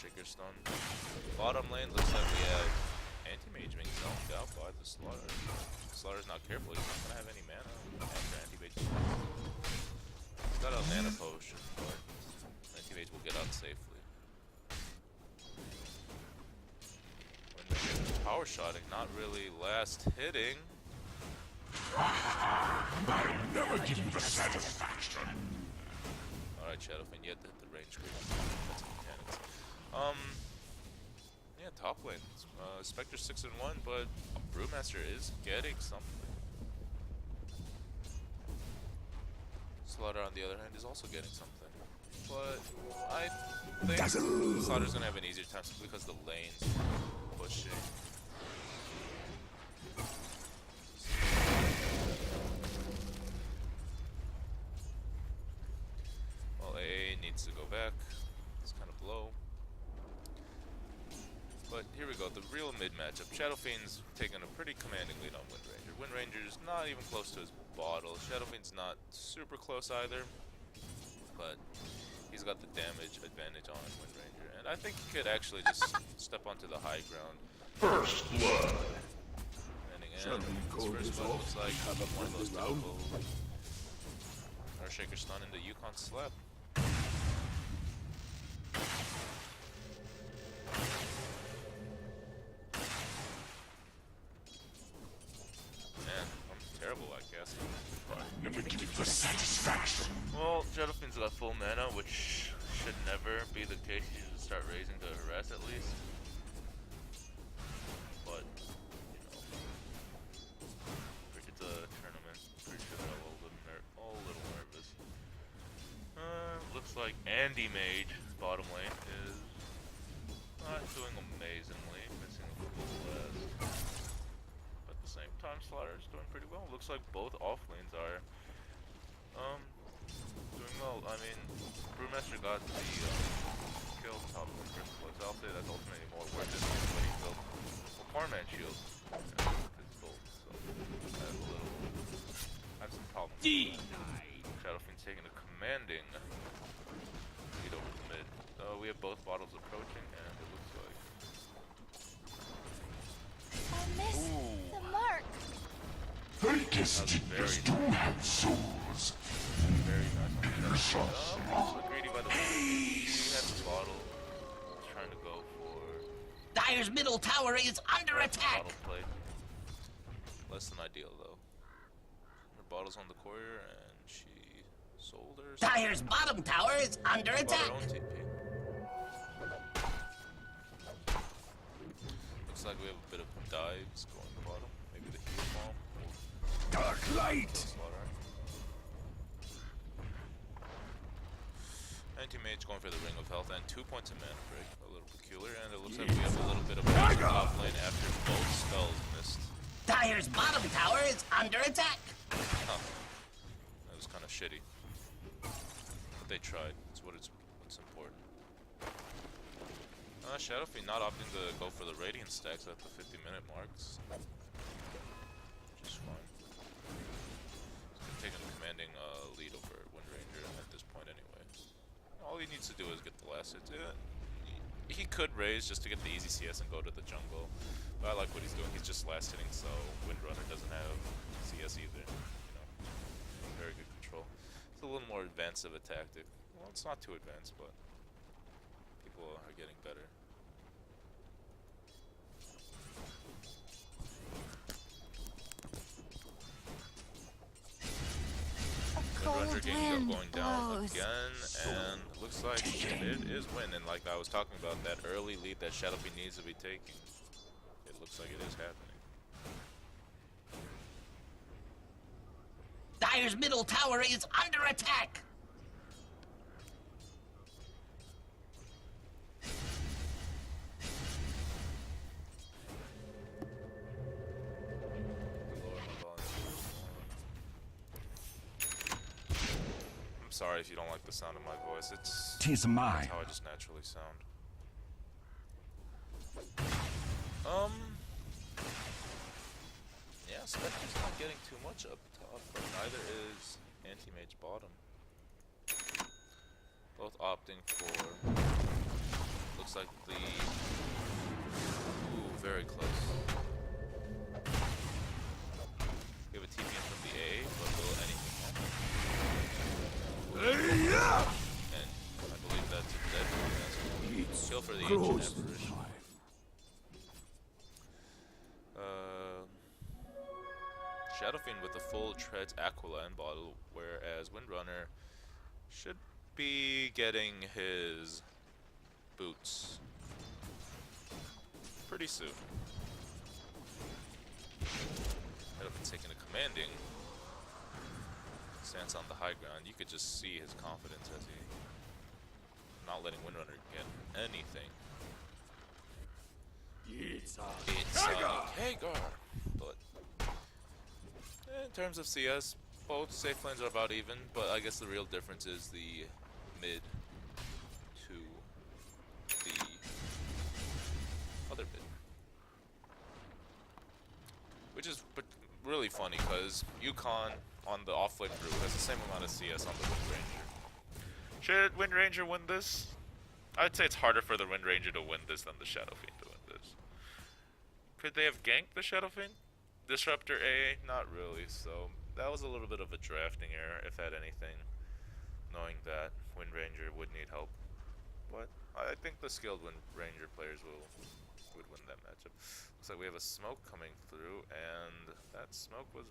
Shaker Stun. Bottom lane looks like we have Anti-Mage being zoned out by the Slaughter. Slaughter's not careful, he's not gonna have any mana after Anti-Mage. He's got a mana potion, but Anti-Mage will get out safely. Power shotting, not really last hitting. I'll never give you the satisfaction. Alright, Shadowfiend, you have to hit the range grid. That's mechanics. Yeah, top lane. Spectre 6 and 1, but Brewmaster is getting something. Slaughter, on the other hand, is also getting something. But I think Slaughter's gonna have an easier time simply because the lane's pushing. Well, AA needs to go back. It's kind of low. But here we go, the real mid matchup. Shadowfiend's taking a pretty commanding lead on Windranger. Windranger's not even close to his bottle. Shadowfiend's not super close either, but he's got the damage advantage on Windranger. And I think he could actually just step onto the high ground. First blood. Ending in. His first blood looks like one of those typical Shaker Stun into Yukon Slap. Never give you the satisfaction. Well, Shadowfiend's got full mana, which should never be the case. You should start raising to harass at least. But, you know, it's a tournament. Pretty sure they're all a little nervous. Looks like Andy Mage, bottom lane, is not doing amazingly, missing a couple last. At the same time, Slaughter is doing pretty well. Looks like both off lanes are doing well. I mean, Brewmaster got the kill top of the first place. I'll say that's ultimately more worth it than when he built a Poorman shield with his bolt. So I have some problems. Shadowfiend's taking a commanding lead over the mid. We have both bottles approaching, and it looks like I missed the mark. Vegas do have souls. very nice. Also greedy by the way. He has the bottle. He's trying to go for Dire's middle tower is under attack. bottle play. Less than ideal though. Her bottle's on the courier and she sold her. Dire's bottom tower is under Bought attack. her own TP. Looks like we have a bit of dives going to the bottom. Maybe the heal bomb. Dark light. Anti-Mage going for the Ring of Health and 2 points of mana break. A little peculiar, and it looks like we have a little bit of damage top lane after both spells missed. Dire's bottom tower is under attack. Huh. That was kind of shitty. But they tried. That's what's important. Shadowfiend not opting to go for the Radiant stacks at the 50-minute marks. Which is fine. He's taking a commanding lead over Windranger at this point anyway. All he needs to do is get the last hit. He could raise just to get the easy CS and go to the jungle. But I like what he's doing. He's just last hitting, so Windrunner doesn't have CS either. You know, very good control. It's a little more advanced of a tactic. Well, it's not too advanced, but people are getting better. Windrunner going down again, and it looks like it is win. And like I was talking about, that early lead that Shadowfiend needs to be taking, it looks like it is happening. Dire's middle tower is under attack. Sorry if you don't like the sound of my voice. It's Tis mine. that's how I just naturally sound. Yeah, Spectre's not getting too much up top, but neither is Anti-Mage bottom. Both opting for looks like the... Ooh, very close. We have a TP in from the A, but will anything happen? And I believe that's a dead one. Kill for the ancient apparition. Shadowfiend with the full Treads Aqualand bottle, whereas Windrunner should be getting his boots pretty soon. Shadowfiend taking a commanding stance on the high ground. You could just see his confidence as he not letting Windrunner get anything. It's Hagar! But in terms of CS, both safe lanes are about even, but I guess the real difference is the mid to the other mid. Which is really funny, because Yukon on the off-lane group has the same amount of CS on the Wind Ranger. Should Wind Ranger win this? I'd say it's harder for the Wind Ranger to win this than the Shadowfiend to win this. Could they have ganked the Shadowfiend? Disruptor A? Not really, so that was a little bit of a drafting error, if at anything, knowing that Wind Ranger would need help. But I think the skilled Wind Ranger players would win that matchup. Looks like we have a smoke coming through, and that smoke was...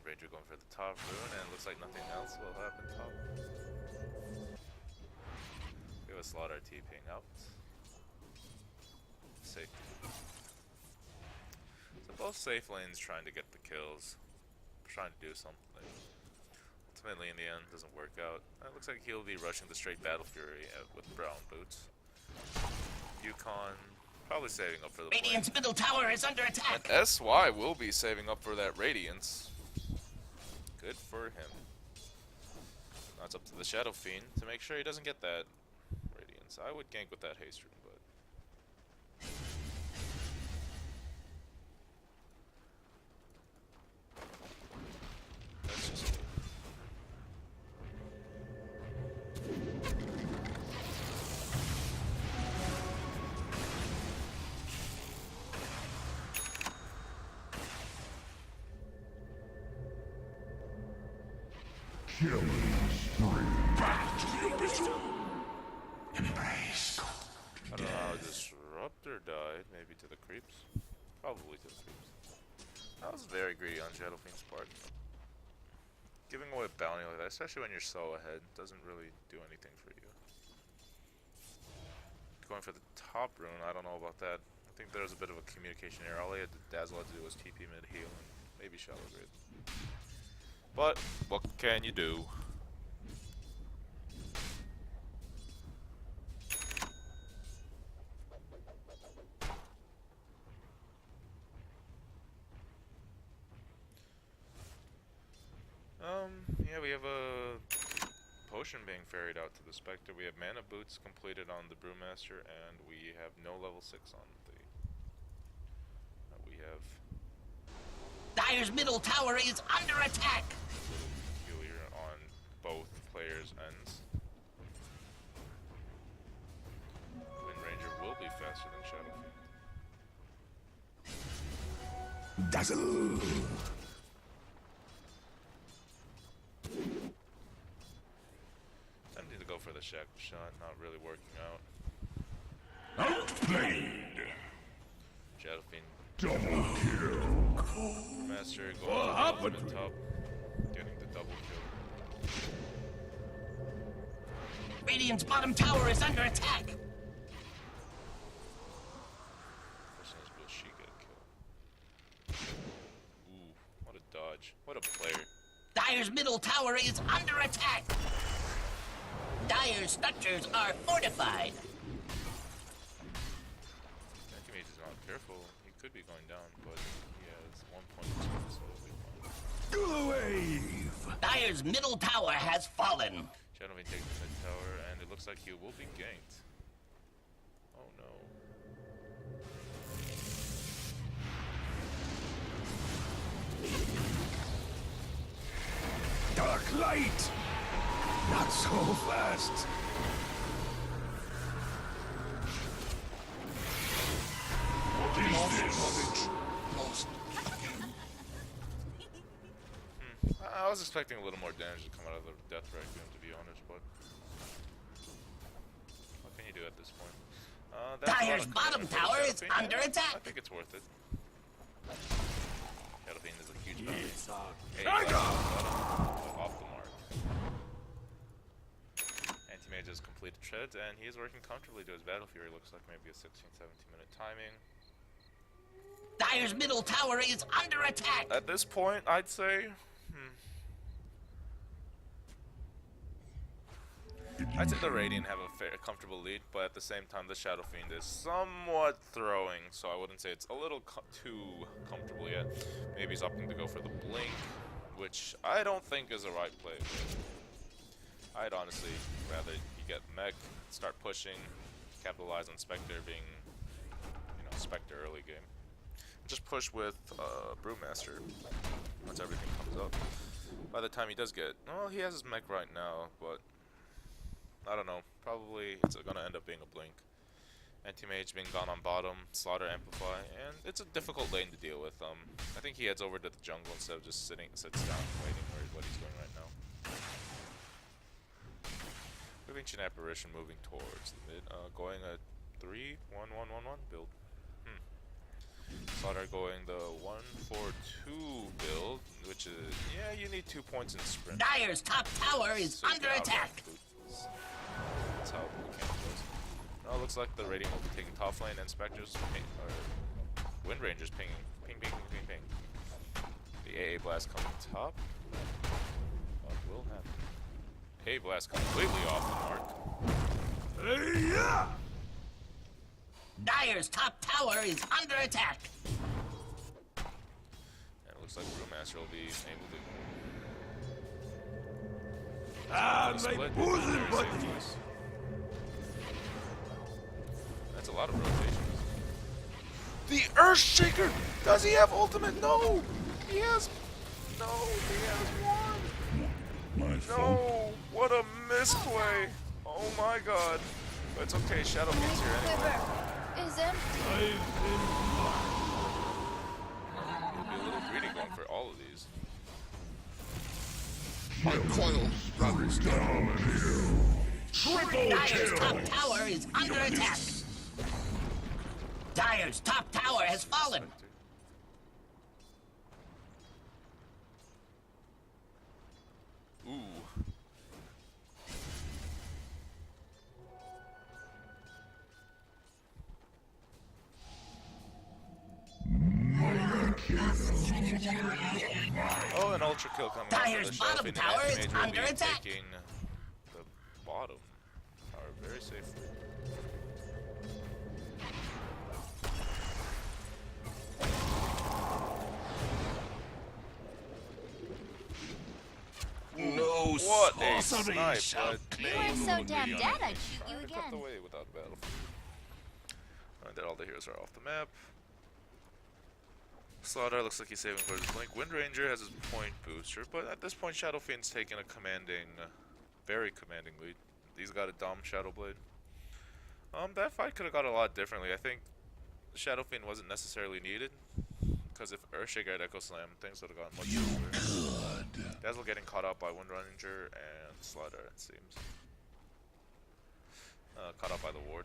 Ranger going for the top rune, and it looks like nothing else will happen top. We have a Slaughter TPing out. Safe. So both safe lanes trying to get the kills, trying to do something. Ultimately, in the end, doesn't work out. It looks like he'll be rushing the straight Battle Fury with brown boots. Yukon probably saving up for the Radiant's middle tower is under attack. And SY will be saving up for that Radiance. Good for him. Now it's up to the Shadowfiend to make sure he doesn't get that Radiance. I would gank with that haste rune, but... That's just... killing spree. Back to the abyss. Embrace. I don't know how Disruptor died. Maybe to the creeps? Probably to the creeps. That was very greedy on Shadowfiend's part. Giving away a bounty like that, especially when you're so ahead, doesn't really do anything for you. Going for the top rune, I don't know about that. I think there's a bit of a communication error. All Dazzle had to do was TP mid heal and maybe Shallow Grade. But, what can you do? Yeah, we have a potion being ferried out to the Spectre. We have mana boots completed on the Brewmaster, and we have no level 6 on the... we have... Dire's middle tower is under attack. Peculiar on both players' ends. Wind Ranger will be faster than Shadowfiend. Dazzle. Tempting to go for the shackle shot, not really working out. Outplayed. Shadowfiend. Double kill. Master going for the top, getting the double kill. Radiant's bottom tower is under attack. Question is, will she get a kill? Ooh, what a dodge. What a player. Dire's middle tower is under attack. Dire's structures are fortified. Antimage is not careful. He could be going down, but he has 1.2, so it'll be fine. Wave. Dire's middle tower has fallen. Shadowfiend takes the mid tower, and it looks like he will be ganked. Oh no. light! Not so fast! What is this? Lost. I was expecting a little more damage to come out of the Death Requiem, to be honest, but what can you do at this point? Dire's bottom tower is under attack. I think it's worth it. Shadow Fiend is a huge bounty. Off the mark. Anti-Mage has completed treads, and he is working comfortably to his Battle Fury. Looks like maybe a 16-17 minute timing. Dire's middle tower is under attack. At this point, I'd say... I'd say the Radiant have a comfortable lead, but at the same time, the Shadow Fiend is somewhat throwing, so I wouldn't say it's a little too comfortable yet. Maybe he's opting to go for the Blink, which I don't think is the right play. I'd honestly rather he get Mech, start pushing, capitalize on Spectre being, Spectre early game. Just push with Brewmaster once everything comes up. By the time he does get, well, he has his Mech right now, but I don't know. Probably it's gonna end up being a Blink. Anti-Mage being gone on bottom, Slaughter Amplify, and it's a difficult lane to deal with. I think he heads over to the jungle instead of just sits down waiting what he's doing right now. Ancient Apparition moving towards the mid, going a 3-1-1-1-1 build. Slaughter going the 1-4-2 build, which is, yeah, you need 2 points in sprint. Dire's top tower is So you under can attack. outrun boots. That's how Blue Camp goes. Now it looks like the Radiant will be taking top lane and Spectres, or Wind Rangers pinging. Ping, ping, ping, ping, ping. The AA Blast coming top. What will happen? AA Blast completely off the mark. Dire's top tower is under attack. And it looks like Brewmaster will be able to My bosom buttons! That's a lot of rotations. The Earthshaker! Does he have ultimate? No! He has... No, he has one! My No! What a misplay! Oh my god. But it's okay, Shadow Fiend's here anyway. Quiver is empty. He'll be a little greedy going for all of these. My coil runs down Triple Dire's kill! top tower is under attack. Dire's top tower has fallen. Ooh. Oh, an ultra kill coming out Dire's for the Shadow bottom Fiend. tower is Anti-Mage will under be attack. taking the bottom tower very safely. No What a sorcery snipe, shall but You are claim so me damn on dead, it. I'd shoot you Cut again. away without battle. Alright, then all the heroes are off the map. Slaughter looks like he's saving for his Blink. Wind Ranger has his point booster, but at this point Shadow Fiend's taking a commanding, very commanding lead. He's got a Dom Shadow Blade. That fight could have gone a lot differently. I think Shadow Fiend wasn't necessarily needed, because if Earthshaker had Echo Slam, things would have gotten much smoother. Dazzle getting caught out by Wind Ranger and Slaughter, it seems. Caught out by the ward.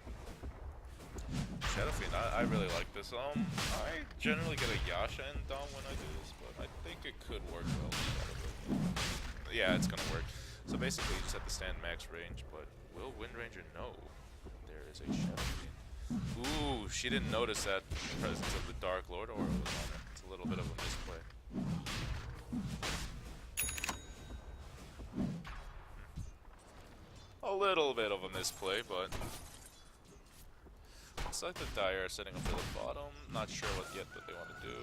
Shadow Fiend, I really like this. I generally get a Yasha and Dom when I do this, but I think it could work well. Yeah, it's gonna work. So basically, you just have to stand max range, but will Wind Ranger know there is a Shadow Fiend? Ooh, she didn't notice that presence of the Dark Lord aura was on her. It's a little bit of a misplay. A little bit of a misplay, but looks like the Dire are setting up for the bottom. Not sure what yet that they want to do.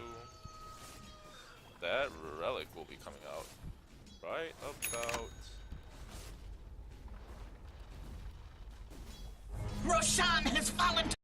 That relic will be coming out right about. Roshan has fallen.